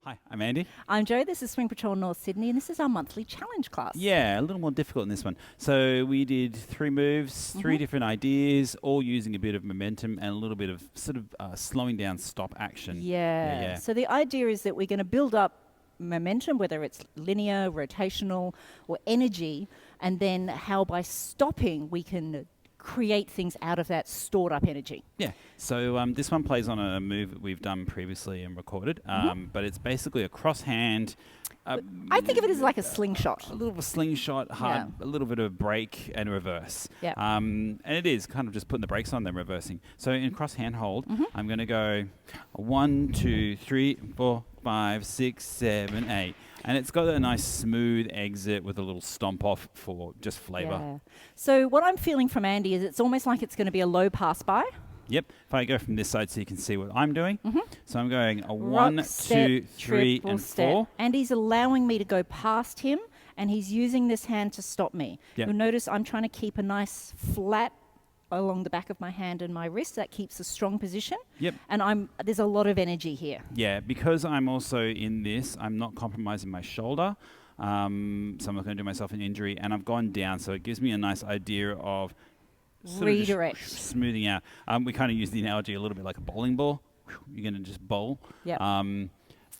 Hi, I'm Andy. I'm Jo, this is Swing Patrol North Sydney, and this is our monthly challenge class. Yeah, a little more difficult in this one. So we did 3 moves, 3 different ideas, all using a bit of momentum and a little bit of sort of slowing down stop action. Yeah. So the idea is that we're going to build up momentum, whether it's linear, rotational, or energy, and then how by stopping we can create things out of that stored up energy. Yeah, so this one plays on a move that we've done previously and recorded, but it's basically a cross hand. I think of it as like a slingshot. A little of a slingshot, hard, a little bit of brake and reverse. Yeah. And it is kind of just putting the brakes on, then reversing. So in cross hand hold, I'm going to go 1, 2, 3, 4, 5, 6, 7, 8. And it's got a nice smooth exit with a little stomp off for just flavour. Yeah. So what I'm feeling from Andy is it's almost like it's going to be a low pass by. Yep. If I go from this side so you can see what I'm doing. So I'm going a Rock, 1, step, 2, 3, and step. 4. And he's allowing me to go past him, and he's using this hand to stop me. Yep. You'll notice I'm trying to keep a nice flat along the back of my hand and my wrist. That keeps a strong position. Yep. And there's a lot of energy here. Yeah, because I'm also in this, I'm not compromising my shoulder. So I'm not going to do myself an injury. And I've gone down, so it gives me a nice idea of sort of Redirect. just smoothing out. We kind of use the analogy a little bit like a bowling ball. You're going to just bowl. Yep.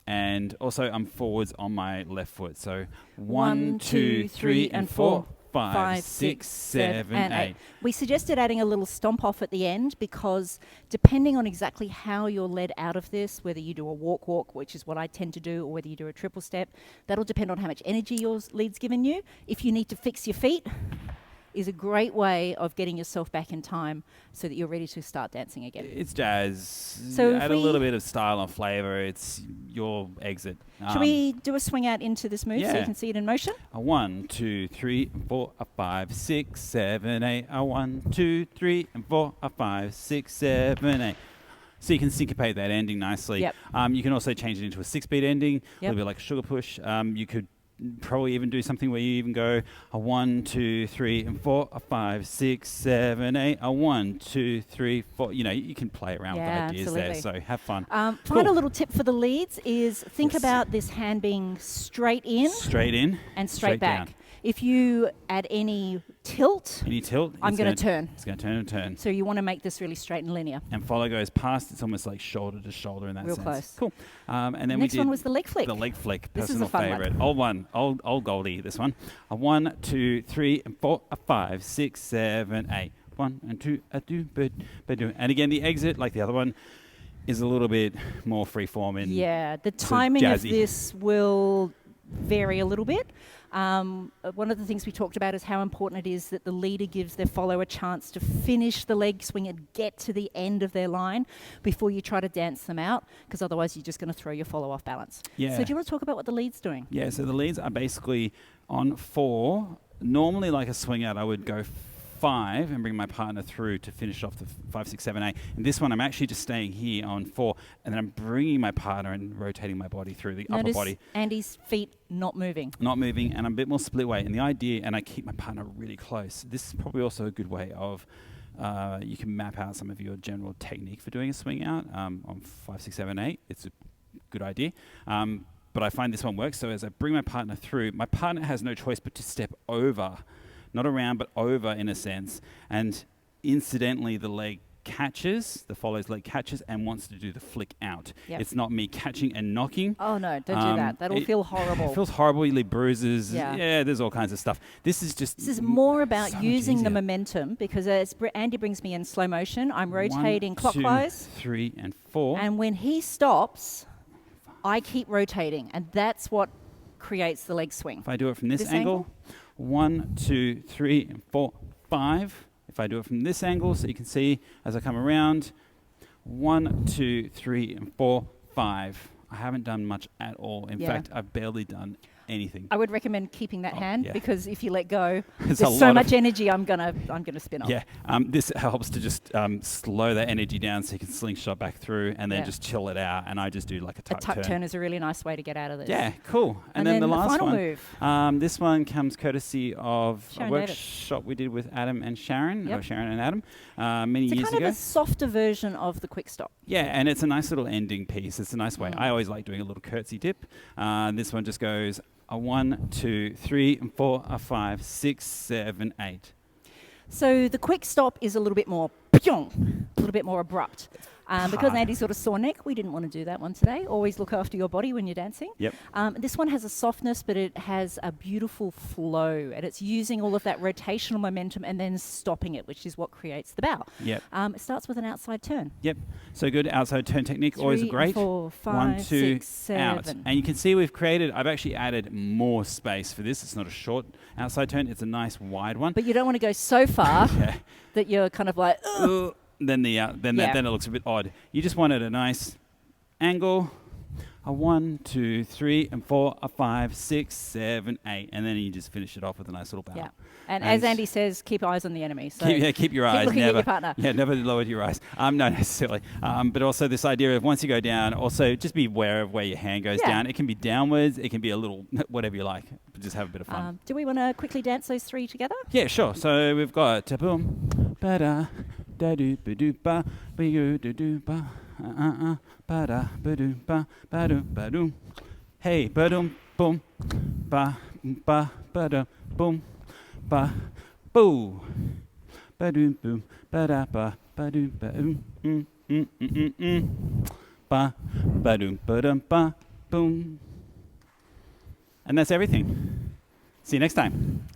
And also I'm forwards on my left foot. So 1, 2, 3, and 4. 5, 6, 7, and 8. We suggested adding a little stomp off at the end because depending on exactly how you're led out of this, whether you do a walk, which is what I tend to do, or whether you do a triple step, that'll depend on how much energy your lead's given you. If you need to fix your feet, is a great way of getting yourself back in time so that you're ready to start dancing again. It's jazz. So add a little bit of style and flavour. It's your exit. Should we do a swing out into this move so yeah. you can see it in motion? 1, 2, 3, 4, 5, 6, 7, 8. 1, 2, 3, and 4, 5, 6, 7, 8. So you can syncopate that ending nicely. Yep. You can also change it into a 6-beat ending, a Yep. little bit like a sugar push. You could probably even do something where you even go 1, 2, 3, and 4, 5, 6, 7, 8. 1, 2, 3, 4. You know, you can play around with ideas there. So have fun. Final little tip for the leads is think about this hand being straight in, and straight back. down. If you add any tilt, I'm going to turn. It's going to turn and turn. So you want to make this really straight and linear. And follow goes past. It's almost like shoulder to shoulder in that Real sense. close. Cool. And then Next we did one was the leg flick. The leg flick, This is personal a fun favorite. one. Old Goldie. This one. 1, 2, 3, and 4, 5, 6, 7, 8. 1 and 2, do. And again, the exit, like the other one, is a little bit more freeform and the timing of jazzy. this will vary a little bit. One of the things we talked about is how important it is that the leader gives their follower a chance to finish the leg swing and get to the end of their line before you try to dance them out, because otherwise you're just going to throw your follow off balance. Yeah. So do you want to talk about what the lead's doing? Yeah, so the leads are basically on 4. Normally, like a swing out, I would go 5 and bring my partner through to finish off the 5, 6, 7, 8. In this one, I'm actually just staying here on 4, and then I'm bringing my partner and rotating my body through the upper body. Andy's feet not moving. Not moving, and I'm a bit more split weight. And the idea, and I keep my partner really close. This is probably also a good way of, you can map out some of your general technique for doing a swing out on 5, 6, 7, 8. It's a good idea. But I find this one works. So as I bring my partner through, my partner has no choice but to step over. Not around, but over in a sense. And incidentally, the leg catches, the follow's leg catches and wants to do the flick out. Yep. It's not me catching and knocking. Oh, no, don't do that. That'll feel horrible. It feels horrible. You leave bruises. Yeah. There's all kinds of stuff. This is more about so using the easier. momentum, because as Andy brings me in slow motion, I'm rotating 1, clockwise. 2, 3, and 4. And when he stops, I keep rotating, and that's what creates the leg swing. If I do it from this angle, 1, 2, 3, and 4, 5. If I do it from this angle, so you can see as I come around, 1, 2, 3, and 4, 5. I haven't done much at all. In fact, I've barely done anything. I would recommend keeping that hand yeah. because if you let go, There's there's a so lot much energy I'm gonna spin off. Yeah, this helps to just slow that energy down so you can slingshot back through and then Yeah. just chill it out. And I just do like a A tuck tuck turn. turn is a really nice way to get out of this. Yeah, cool. And then the then the last final one, move. this one comes courtesy of Sharon a Davis. workshop we did with Adam and Sharon, Yep. or Sharon and Adam, many It's a years kind ago. of a softer version of the quick stop. Yeah, and it's a nice little ending piece. It's a nice way. I always like doing a little curtsy dip. This one just goes a 1, 2, 3, and 4, a 5, 6, 7, 8. So the quick stop is a little bit more pyong, a little bit more abrupt. Because hard. Andy's got a sore neck, we didn't want to do that one today. Always look after your body when you're dancing. Yep. This one has a softness, but it has a beautiful flow, and it's using all of that rotational momentum and then stopping it, which is what creates the bow. Yep. It starts with an outside turn. Yep. So good outside turn technique, always 3, great. 4, 5, 1, 2, 6, out. 7. And you can see I've actually added more space for this. It's not a short outside turn, it's a nice wide one. But you don't want to go so far Yeah. that you're kind of like, ugh. Then it looks a bit odd. You just wanted a nice angle, a 1, 2, 3, and 4, a 5, 6, 7, 8, and then you just finish it off with a nice little bow. Yeah. And as Andy says, keep eyes on the enemy. So Keep your eyes. looking Never, at your partner. Yeah, never lower your eyes. Not necessarily. But also this idea of once you go down, also just be aware of where your hand goes Yeah. down. It can be downwards. It can be a little whatever you like. But just have a bit of fun. Do we want to quickly dance those three together? Yeah, sure. So we've got boom, ba da, da do ba do ba, ba you do do ba, ba da ba do ba do. Hey, ba dum boom, ba da boom, ba boo, ba do boom, ba da ba do ba ba do ba dum ba boom. And that's everything. See you next time.